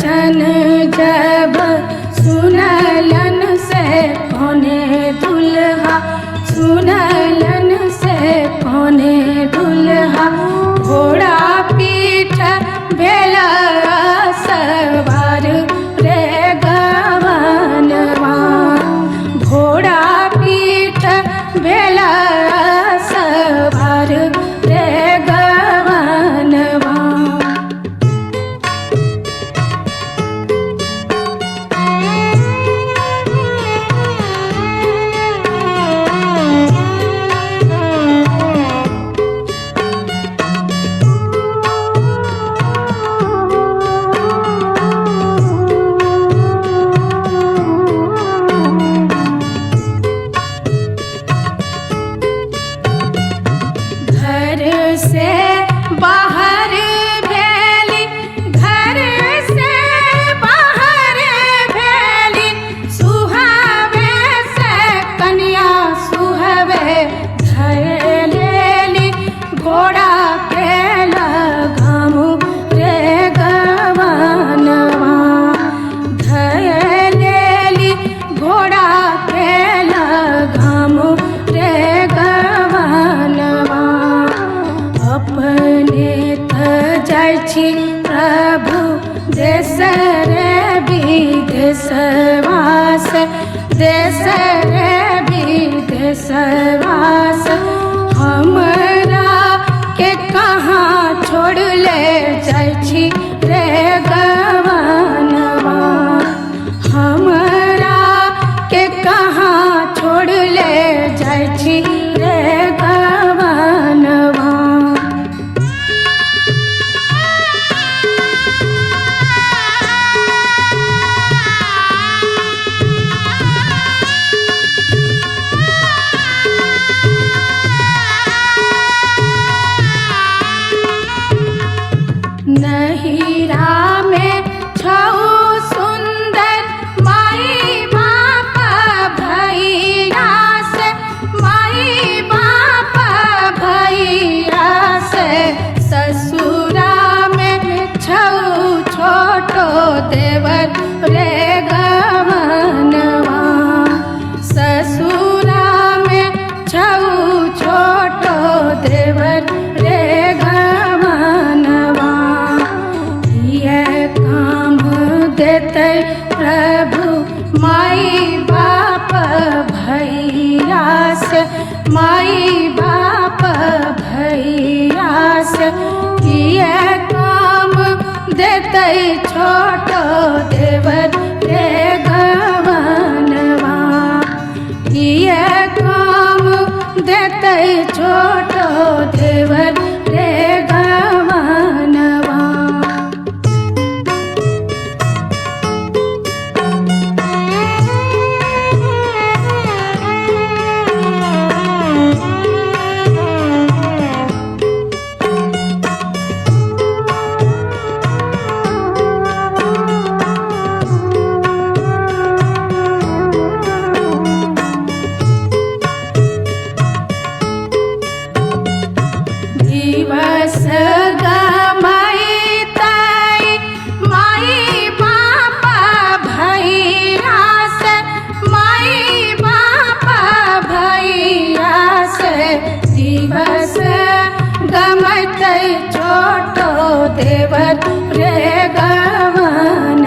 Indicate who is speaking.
Speaker 1: वचन जब सुनलन से पौने दुल्हा, सुनलन से पौने दुल्हा, घोड़ा पीठ भेला सवार रे गवनवा, घोड़ा पीठ भेला सवार रे गवनवा। घर से बाहर भेली, घर से बाहर भेली, सुहावे से कन्या सुहावे धर लेली, घोड़ा के लगाम रे गवनवा, धर लेली घोड़ा के लगाम रे गवनवा। अपने त जाइ छी प्रभु देश रे विदेशवास, देश रे विदेशवास, हमरा के कहाँ छोड़ ले जाइ छी रे गवनवा, हमरा के कहाँ छोड़ ले जाइ छी रे गवनवा। नहिरा में छऊ सुंदर माई बाप भैया से, माई बाप भैया से, ससुरा में छऊ छोटो देवर रे गवनवा, ससुरा में छऊ छोटो देवर रे गवनवा। ये काम देते प्रभु माई बाप भैया से, माई बाप भैया से, ये काम देते छोटो देवर रे गवनवा, ये काम देते छोटो देवर रे गवनवा। दिवस गमाई ताई माई बाप भैया से, माई बाप भैया से, दिवस गमत छोटो देवर रे गवन